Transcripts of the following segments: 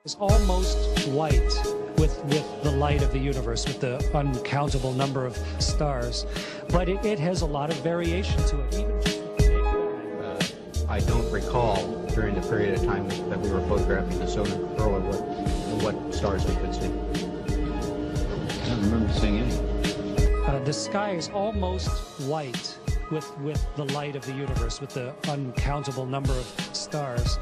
Is almost white with the light of the universe, with the uncountable number of stars, but it has a lot of variation to it. Even just with the naked eye. I don't recall during the period of time that we were photographing the solar early what stars we could see. I don't remember seeing any. The sky is almost white with the light of the universe, with the uncountable number of stars.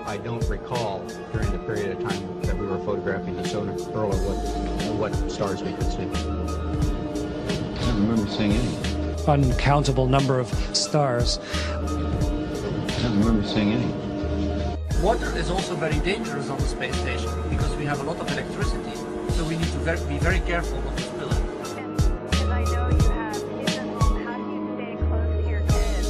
I don't recall during the period of time that we were photographing the solar early what stars we could see. I don't remember seeing any. Uncountable number of stars. I don't remember seeing any. Water is also very dangerous on the space station because we have a lot of electricity, so we need to be very careful not to spill it. And I know you have kids at home. How do you stay close to your kids?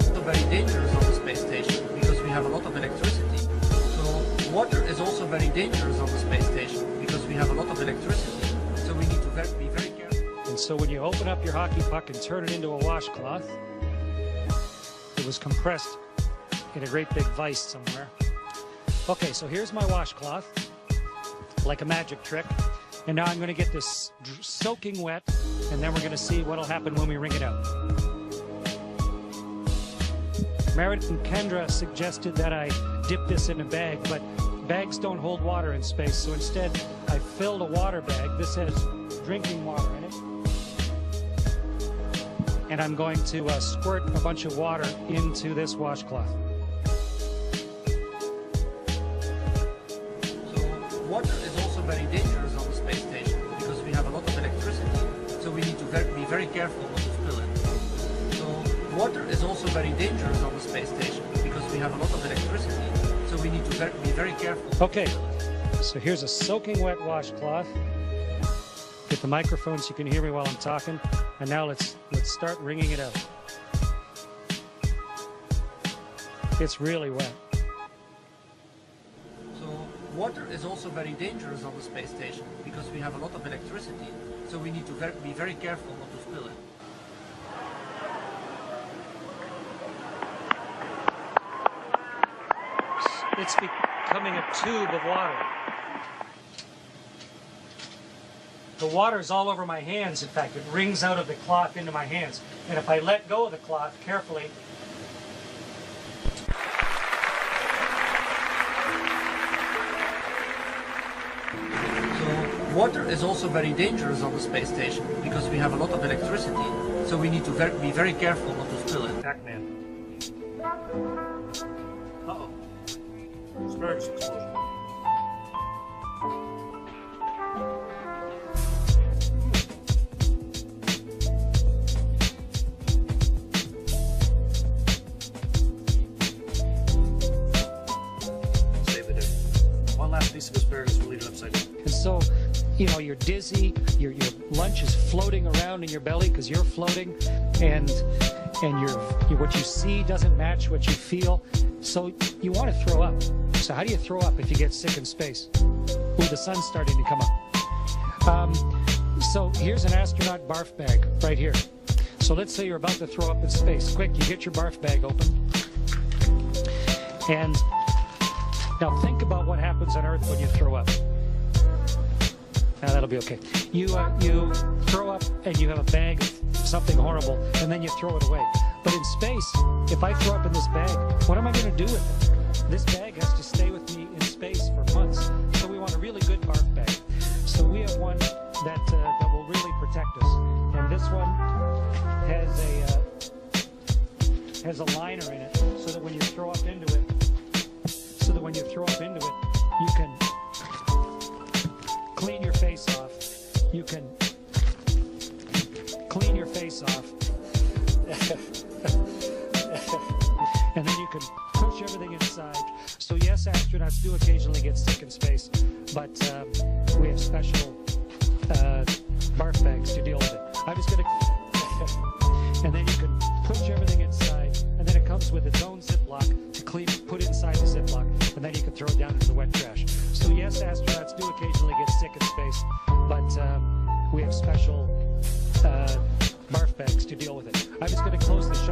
Also very dangerous on the space station because we have a lot of electricity. So water is also very dangerous on the space station because we have a lot of electricity, so we need to be very careful. And so when you open up your hockey puck and turn it into a washcloth, it was compressed in a great big vise somewhere. Okay, so here's my washcloth, like a magic trick. And now I'm going to get this soaking wet, and then we're going to see what'll happen when we wring it out. Meredith and Kendra suggested that I dip this in a bag, but bags don't hold water in space, so instead I filled a water bag. This has drinking water in it. And I'm going to squirt a bunch of water into this washcloth. So water is also very dangerous on the space station because we have a lot of electricity, so we need to be very careful not to spill it. So water is also very dangerous on the space station because we have a lot of electricity, so we need to be very careful. Okay, so here's a soaking wet washcloth. Get the microphone so you can hear me while I'm talking. And now let's start wringing it out. It's really wet. So water is also very dangerous on the space station because we have a lot of electricity, so we need to be very careful not to spill it. It's becoming a tube of water. The water's all over my hands. In fact, it wrings out of the cloth into my hands. And if I let go of the cloth carefully, So water is also very dangerous on the space station because we have a lot of electricity, so we need to be very careful not to spill it. Pac-Man. Uh-oh. Asparagus explosion. Piece of asparagus, we'll leave it upside down. And so, you know, you're dizzy, your lunch is floating around in your belly because you're floating, and what you see doesn't match what you feel, so you want to throw up. So how do you throw up if you get sick in space? Ooh, the sun's starting to come up. So here's an astronaut barf bag right here. So let's say you're about to throw up in space. Quick, you get your barf bag open, and now think about what happens on Earth when you throw up. Now that'll be okay. You throw up and you have a bag of something horrible, and then you throw it away. But in space, if I throw up in this bag, what am I going to do with it? This bag has to stay with me in space for months. So we want a really good barf bag. So we have one that will really protect us. And this one has a liner in it, so that when you throw up into it, you can clean your face off. You can clean your face off. And then you can push everything inside. So yes, astronauts do occasionally get sick in space, but we have special barf bags to deal with it. I'm just going to... And then you can push everything inside, and then it comes with its own Ziploc to put it inside the Ziploc, and then you can throw it down into the wet trash. So yes, astronauts do occasionally get sick in space, but we have special barf bags to deal with it. I'm just going to close the shot.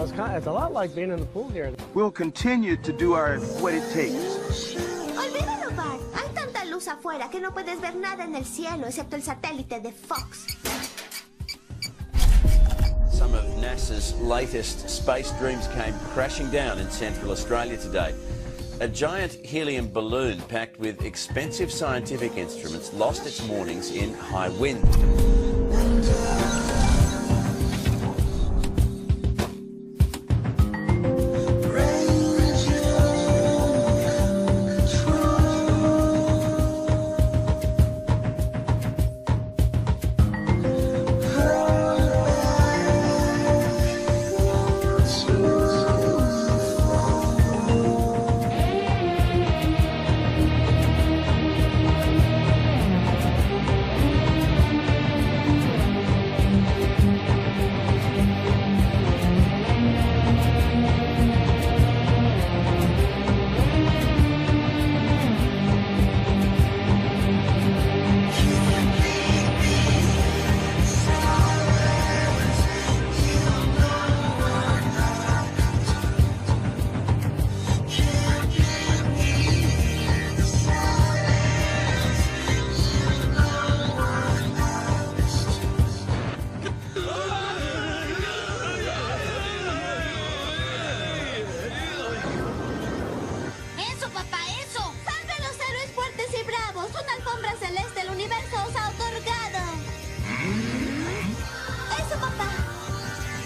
It's a lot like being in the pool here. We'll continue to do what it takes. Olvídalo, Bart. Hay tanta luz afuera que no puedes ver nada en el cielo excepto el satélite de Fox. Some of NASA's latest space dreams came crashing down in Central Australia today. A giant helium balloon packed with expensive scientific instruments lost its moorings in high wind.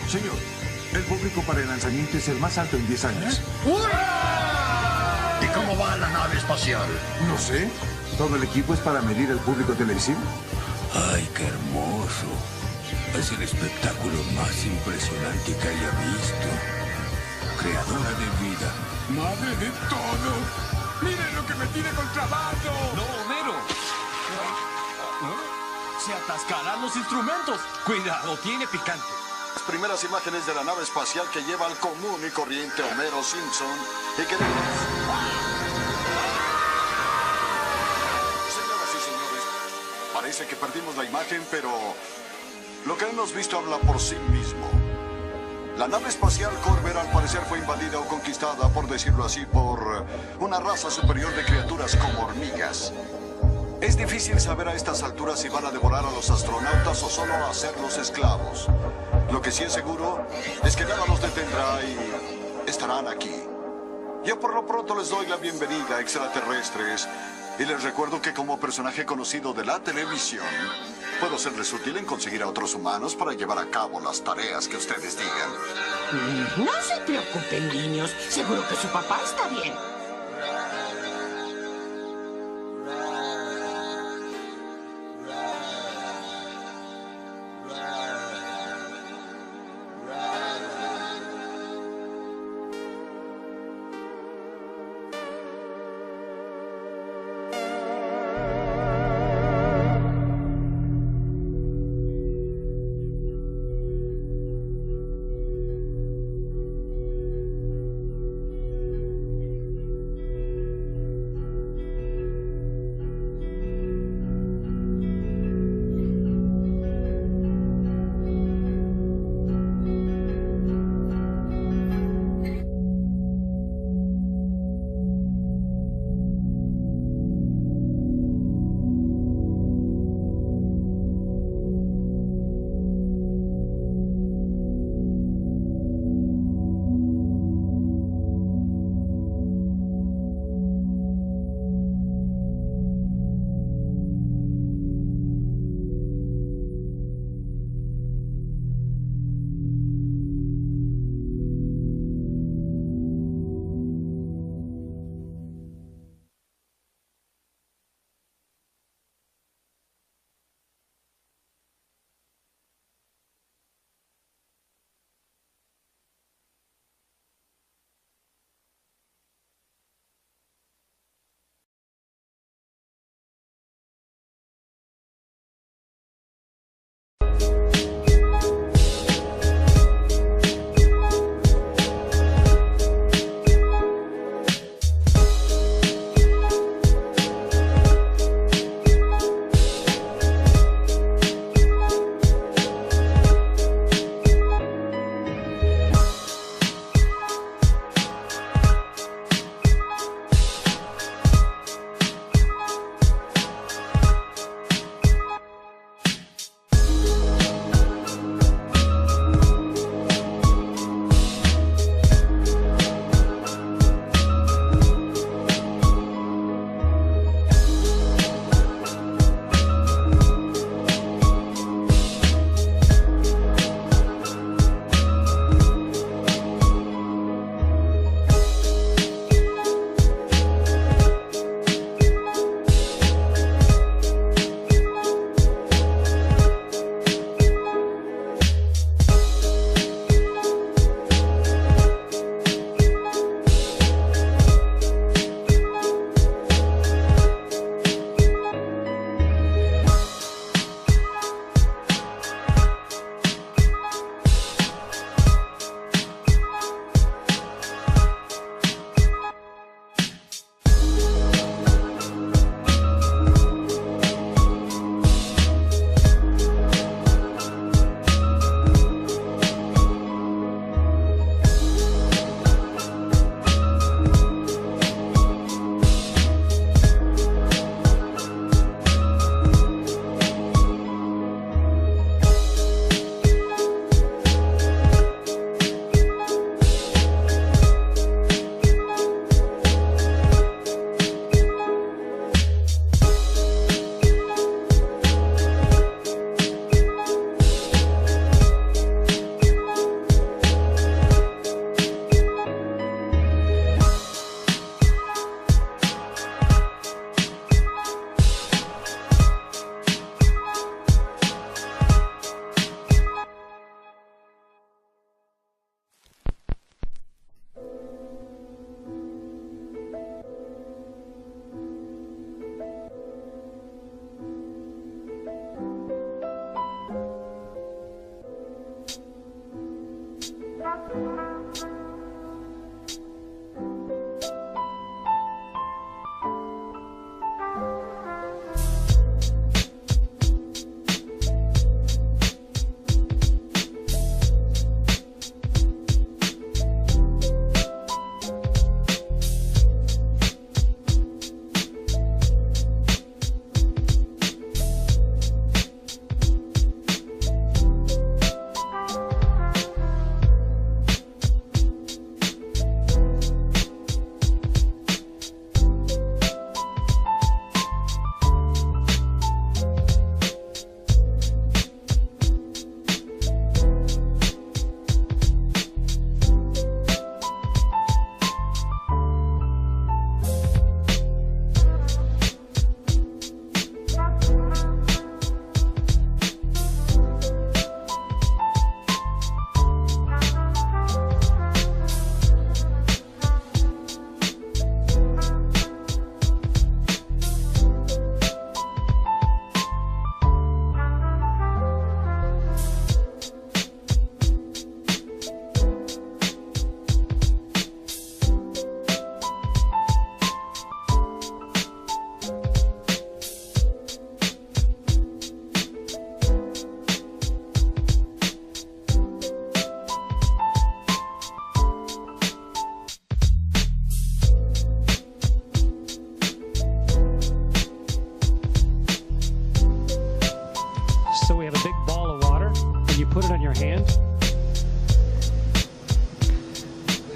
Señor, el público para el lanzamiento es el más alto en 10 años. ¿Y cómo va la nave espacial? No sé. ¿Todo el equipo es para medir el público televisivo? ¡Ay, qué hermoso! Es el espectáculo más impresionante que haya visto. Creadora de vida. Madre de todo. ¡Miren lo que me tiene con trabajo! ¡No, Homero! ¡Se atascarán los instrumentos! ¡Cuidado, tiene picante! Las primeras imágenes de la nave espacial que lleva al común y corriente Homero Simpson y que... Señoras y señores, parece que perdimos la imagen, pero lo que hemos visto habla por sí mismo. La nave espacial Corver al parecer fue invadida o conquistada, por decirlo así, por una raza superior de criaturas como hormigas. Es difícil saber a estas alturas si van a devorar a los astronautas o solo a hacerlos esclavos. Lo que sí es seguro es que nada los detendrá y estarán aquí. Yo por lo pronto les doy la bienvenida, extraterrestres, y les recuerdo que como personaje conocido de la televisión, puedo serles útil en conseguir a otros humanos para llevar a cabo las tareas que ustedes digan. No se preocupen, niños. Seguro que su papá está bien. and you put it on your hand.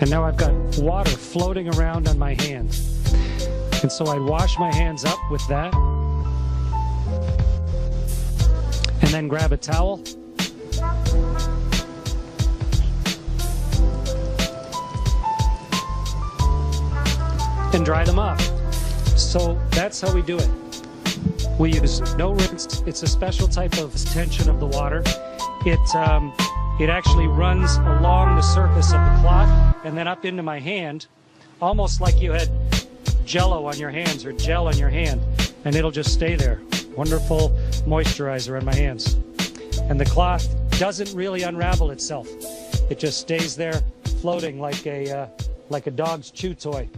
And now I've got water floating around on my hand. And so I'd wash my hands up with that. And then grab a towel. And dry them off. So that's how we do it. We use no rinse. It's a special type of tension of the water. It actually runs along the surface of the cloth and then up into my hand, almost like you had Jello on your hands or gel on your hand, and it'll just stay there. Wonderful moisturizer on my hands. And the cloth doesn't really unravel itself. It just stays there floating like a dog's chew toy.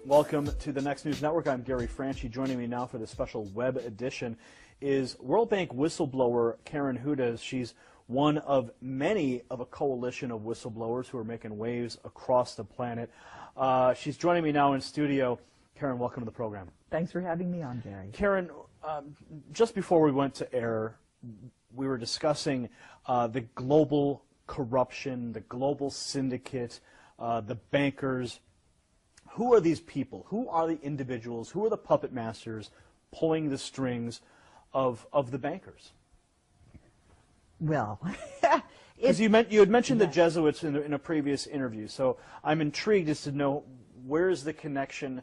Welcome to the Next News Network. I'm Gary Franchi. Joining me now for the special web edition is World Bank whistleblower Karen Hudes. She's one of many of a coalition of whistleblowers who are making waves across the planet. She's joining me now in studio. Karen, welcome to the program. Thanks for having me on, Gary. Karen, just before we went to air, we were discussing the global corruption, the global syndicate, the bankers. Who are these people? Who are the individuals? Who are the puppet masters pulling the strings of the bankers? Well, because you had mentioned the Jesuits in a previous interview, so I'm intrigued as to know where is the connection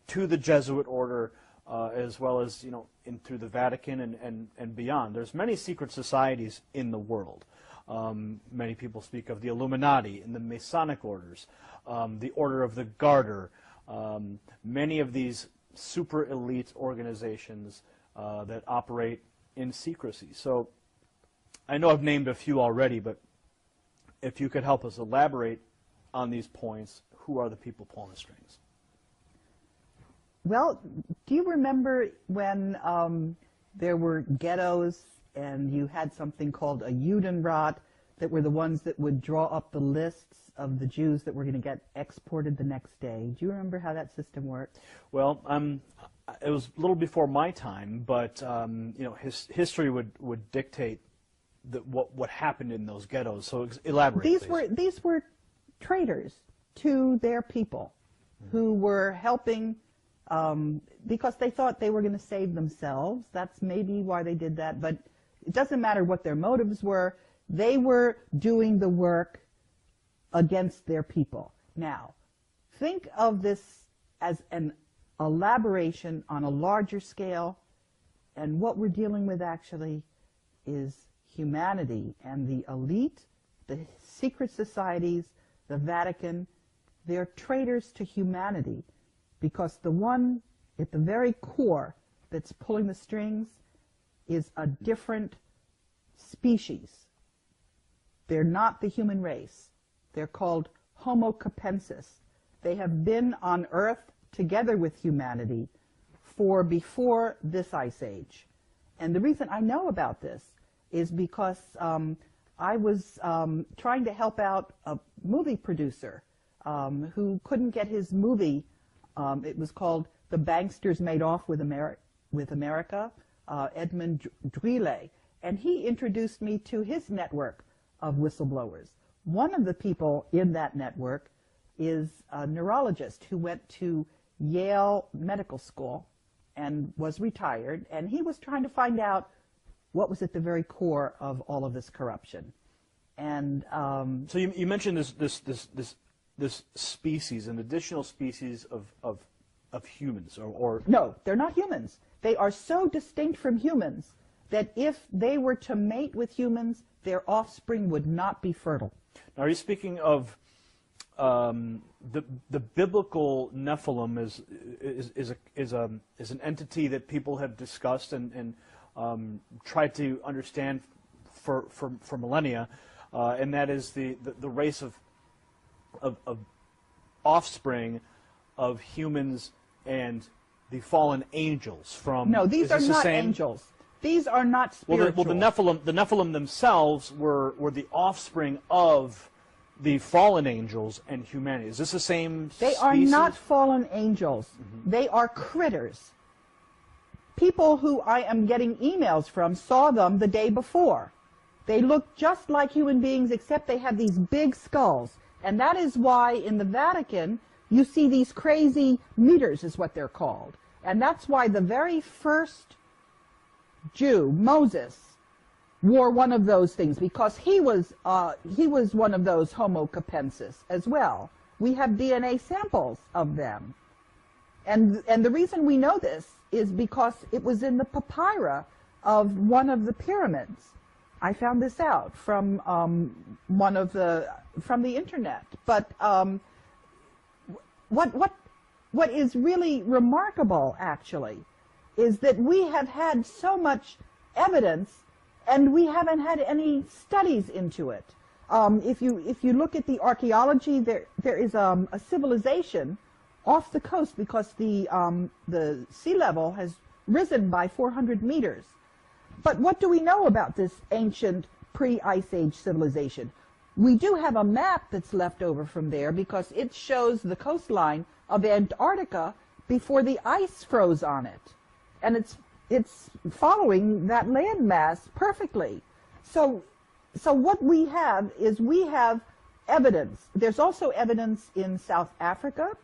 to the Jesuit order, as well as through the Vatican and beyond. There's many secret societies in the world. Many people speak of the Illuminati and the Masonic orders, the Order of the Garter, many of these super elite organizations that operate in secrecy. So I know I've named a few already, but if you could help us elaborate on these points, who are the people pulling the strings? Well, do you remember when there were ghettos and you had something called a Judenrat that were the ones that would draw up the lists of the Jews that were going to get exported the next day? Do you remember how that system worked? Well, it was a little before my time, but history would dictate what happened in those ghettos. So elaborate. These were traitors to their people who were helping because they thought they were going to save themselves. That's maybe why they did that, but it doesn't matter what their motives were. They were doing the work against their people. Now, think of this as an elaboration on a larger scale, and what we're dealing with actually is humanity and the elite, the secret societies, the Vatican. They're traitors to humanity, because the one at the very core that's pulling the strings is a different species. They're not the human race. They're called Homo capensis. They have been on Earth together with humanity for before this ice age. And the reason I know about this is because I was trying to help out a movie producer who couldn't get his movie. It was called The Banksters Made Off with America, Edmund Drille. And he introduced me to his network of whistleblowers. One of the people in that network is a neurologist who went to Yale Medical School and was retired, and he was trying to find out what was at the very core of all of this corruption. And so you mentioned this species, an additional species of humans, or no, they're not humans. They are so distinct from humans that if they were to mate with humans, their offspring would not be fertile. Now, are you speaking of the biblical Nephilim is an entity that people have discussed and tried to understand for millennia, and that is the race of offspring of humans and the fallen angels from. No, these are not angels. These are not spiritual. Well, the Nephilim themselves were the offspring of the fallen angels and humanity. Is this the same species? They are not fallen angels. They are critters. People who I am getting emails from saw them the day before. They look just like human beings, except they have these big skulls. And that is why in the Vatican you see these crazy meters, is what they're called. And that's why the very first Jew, Moses, wore one of those things, because he was one of those Homo capensis as well. We have DNA samples of them. And the reason we know this is because it was in the papyra of one of the pyramids. I found this out from from the internet. But what is really remarkable, actually, is that we have had so much evidence, and we haven't had any studies into it. If you look at the archaeology, there is a civilization off the coast, because the sea level has risen by 400 meters. But what do we know about this ancient pre-Ice Age civilization? We do have a map that's left over from there, because it shows the coastline of Antarctica before the ice froze on it. And it's following that landmass perfectly. So what we have is we have evidence. There's also evidence in South Africa.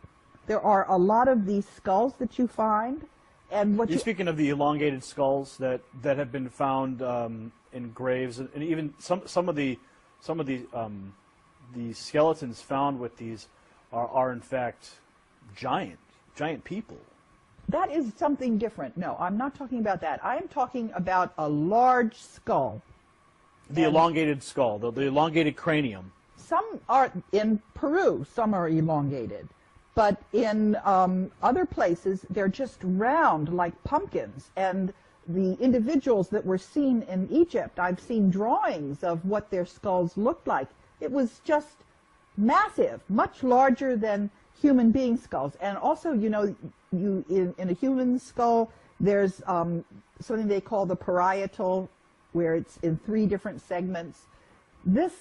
There are a lot of these skulls that you find. And what You're speaking of the elongated skulls that have been found in graves, and even some of the skeletons found with these are in fact giant people. That is something different. No, I'm not talking about that. I am talking about a large skull. The elongated skull, the elongated cranium. Some are in Peru, some are elongated. But in other places, they're just round like pumpkins. And the individuals that were seen in Egypt, I've seen drawings of what their skulls looked like. It was just massive, much larger than human being skulls. And also, you know, in a human skull, there's something they call the parietal, where it's in 3 different segments. This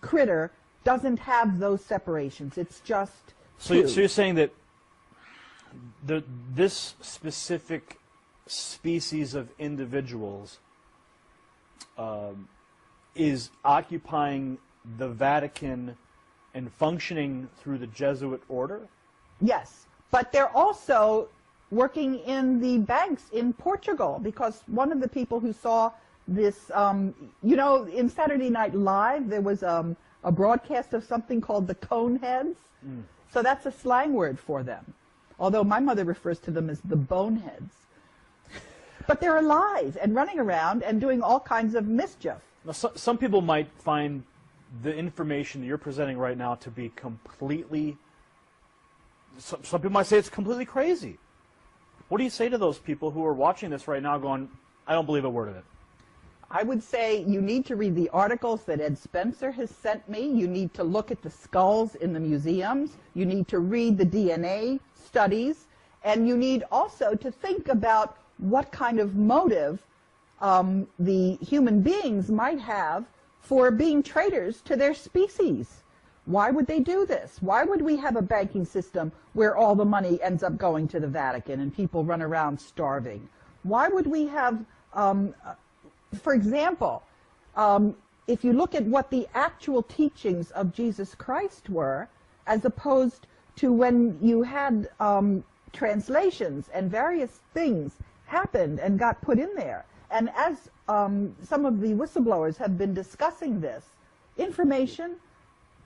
critter doesn't have those separations. It's just So you're saying that this specific species of individuals is occupying the Vatican and functioning through the Jesuit order? Yes, but they're also working in the banks in Portugal, because one of the people who saw this, you know, in Saturday Night Live, there was a broadcast of something called the Coneheads. Mm. So that's a slang word for them, although my mother refers to them as the boneheads. But they're alive and running around and doing all kinds of mischief. Now, some people might find the information that you're presenting right now to be completely... Some people might say it's completely crazy. What do you say to those people who are watching this right now going, I don't believe a word of it? I would say you need to read the articles that Ed Spencer has sent me. You need to look at the skulls in the museums. You need to read the DNA studies. And you need also to think about what kind of motive the human beings might have for being traitors to their species. Why would they do this? Why would we have a banking system where all the money ends up going to the Vatican and people run around starving? Why would we have... for example, if you look at what the actual teachings of Jesus Christ were, as opposed to when you had translations and various things happened and got put in there, and as some of the whistleblowers have been discussing this, information,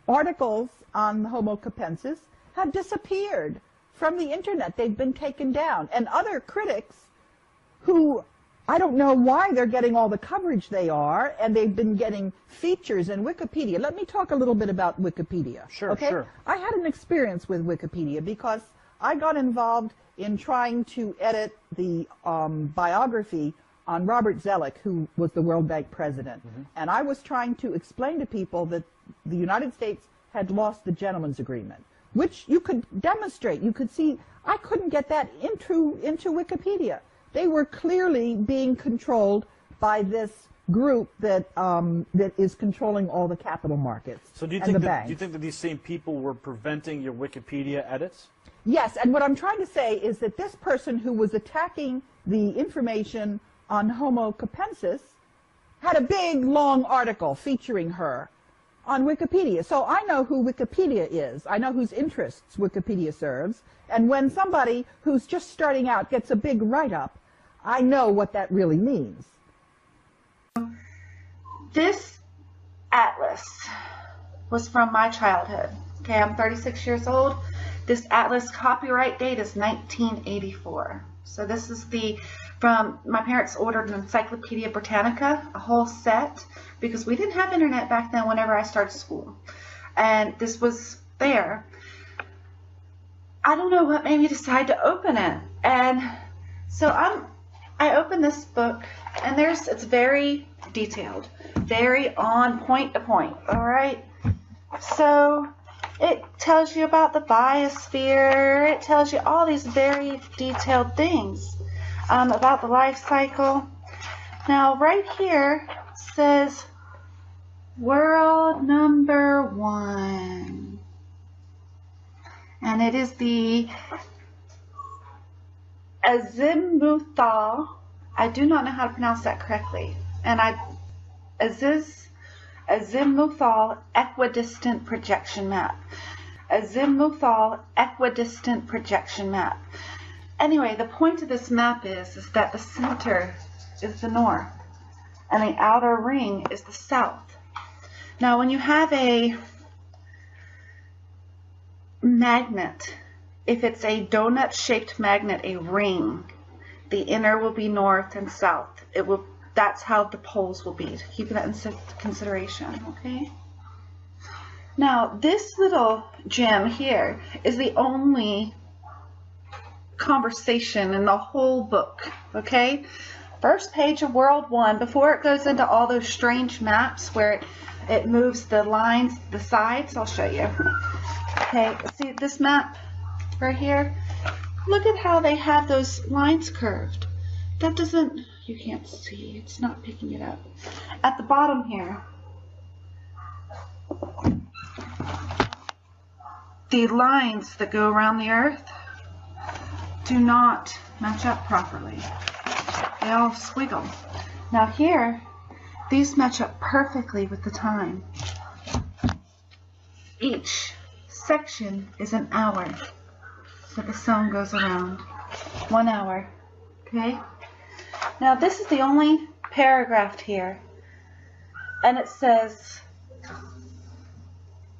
articles on Homo capensis have disappeared from the internet. They've been taken down. And other critics who... I don't know why they're getting all the coverage they are, and they've been getting features in Wikipedia. Let me talk a little bit about Wikipedia. Sure, okay? Sure. I had an experience with Wikipedia because I got involved in trying to edit the biography on Robert Zoellick, who was the World Bank president. Mm-hmm. And I was trying to explain to people that the United States had lost the gentleman's agreement, which you could demonstrate. You could see. I couldn't get that into Wikipedia. They were clearly being controlled by this group that that is controlling all the capital markets. So do you and think the that banks. do you think that these same people were preventing your Wikipedia edits? Yes, and what I'm trying to say is that this person who was attacking the information on Homo capensis had a big, long article featuring her on Wikipedia. So I know who Wikipedia is. I know whose interests Wikipedia serves. And when somebody who's just starting out gets a big write-up, I know what that really means. This atlas was from my childhood. Okay, I'm 36 years old. This atlas copyright date is 1984. So this is from my parents ordered an Encyclopedia Britannica, a whole set, because we didn't have internet back then whenever I started school. And this was there. I don't know what made me decide to open it. And so I opened this book, and it's very detailed, very on point to point, all right? So it tells you about the biosphere, it tells you all these very detailed things about the life cycle. Now right here says world number 1, and it is the azimuthal, I do not know how to pronounce that correctly, and azimuthal equidistant projection map. Azimuthal equidistant projection map. Anyway, the point of this map is that the center is the north and the outer ring is the south. Now when you have a magnet, if it's a donut-shaped magnet, a ring, the inner will be north and south. That's how the poles will be. Keeping that in consideration, okay? Now, this little gem here is the only conversation in the whole book, okay? First page of World 1, before it goes into all those strange maps where it moves the lines, the sides, I'll show you. Okay, see this map right here? Look at how they have those lines curved. That doesn't, you can't see, it's not picking it up. At the bottom here, the lines that go around the earth do not match up properly. They all squiggle. Now here, these match up perfectly with the time. Each section is an hour that the sun goes around. 1 hour, okay? Now this is the only paragraph here, and it says,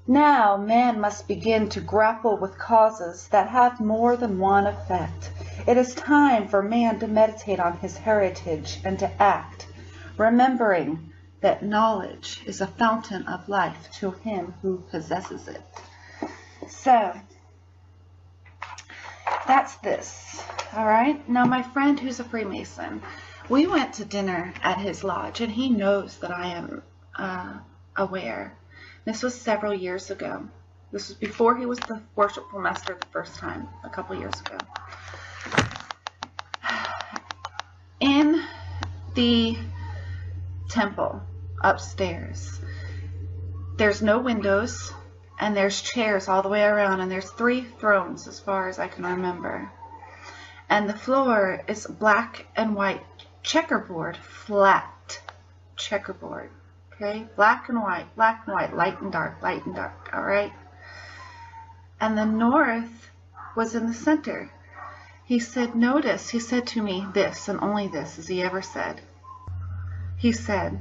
now man must begin to grapple with causes that have more than one effect. It is time for man to meditate on his heritage and to act, remembering that knowledge is a fountain of life to him who possesses it. So, that's this, all right? Now my friend who's a Freemason, we went to dinner at his lodge, and he knows that I am aware. This was several years ago. This was before he was the worshipful master the first time, a couple years ago. In the temple upstairs, there's no windows, and there's chairs all the way around, and there's 3 thrones as far as I can remember. And the floor is black and white checkerboard, flat checkerboard. Okay, black and white, light and dark, all right? And the north was in the center. He said, notice, he said to me this, and only this, as he ever said. He said,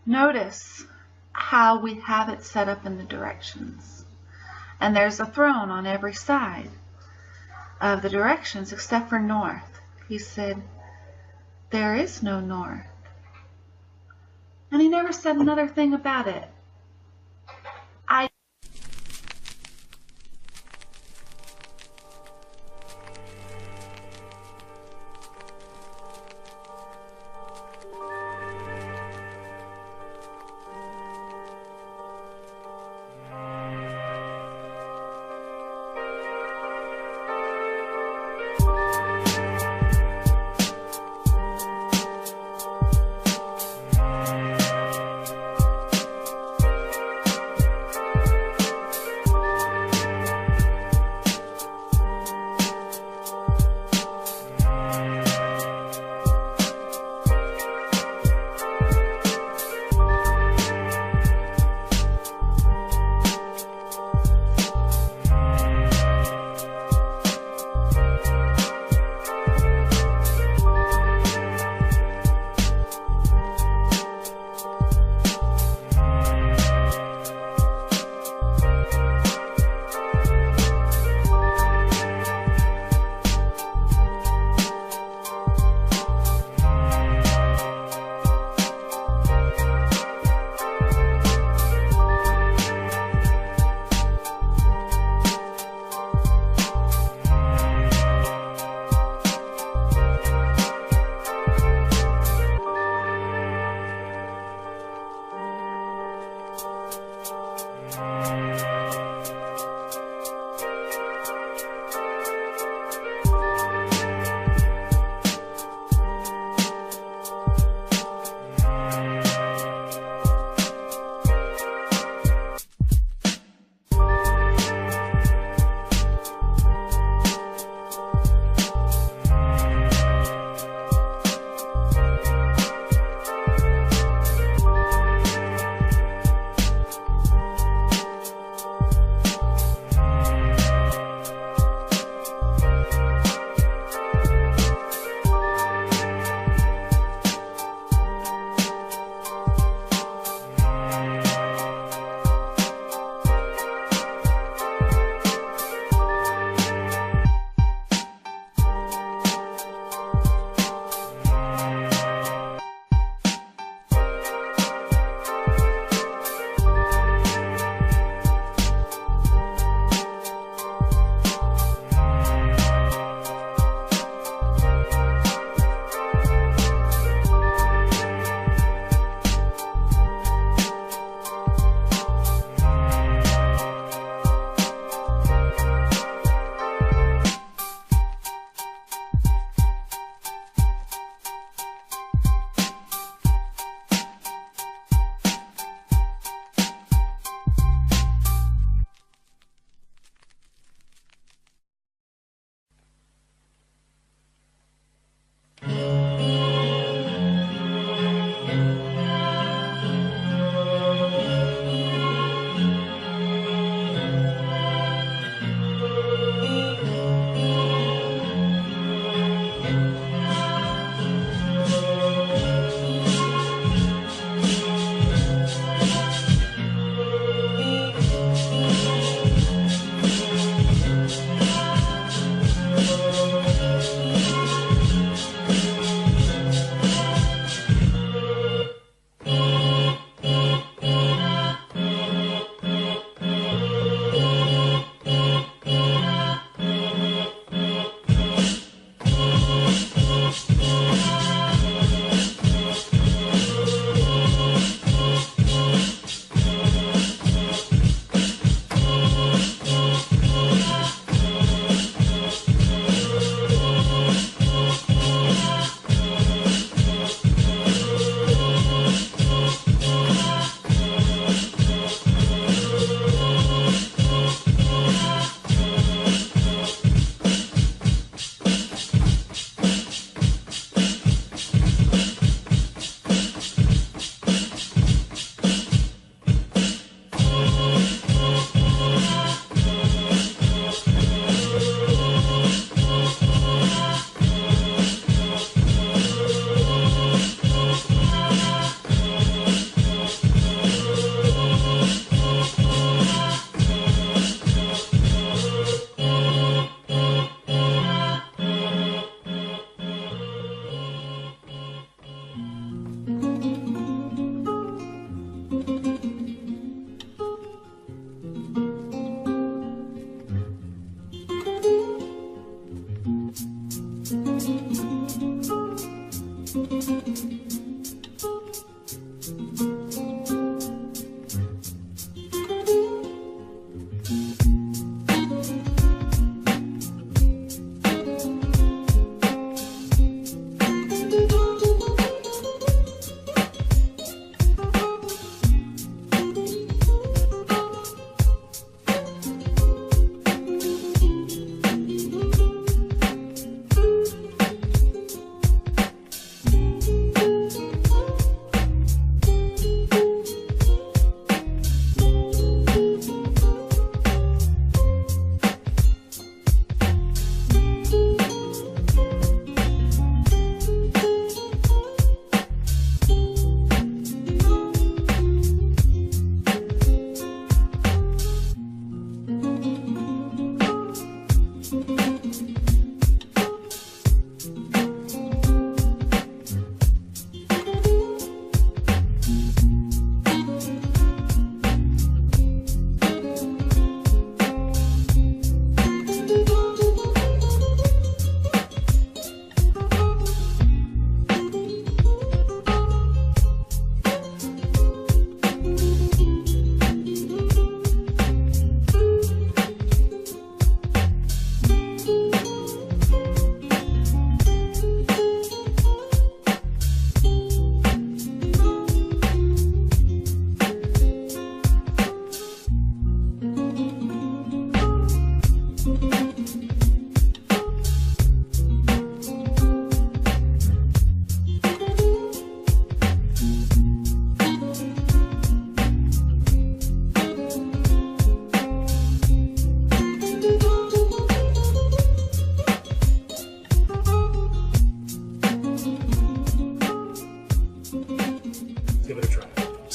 notice how we have it set up in the directions. And there's a throne on every side of the directions except for north. He said, there is no north. And he never said another thing about it.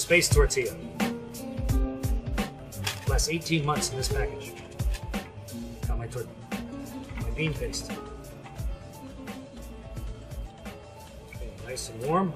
Space tortilla. Lasts 18 months in this package. Got my bean paste. Okay, nice and warm.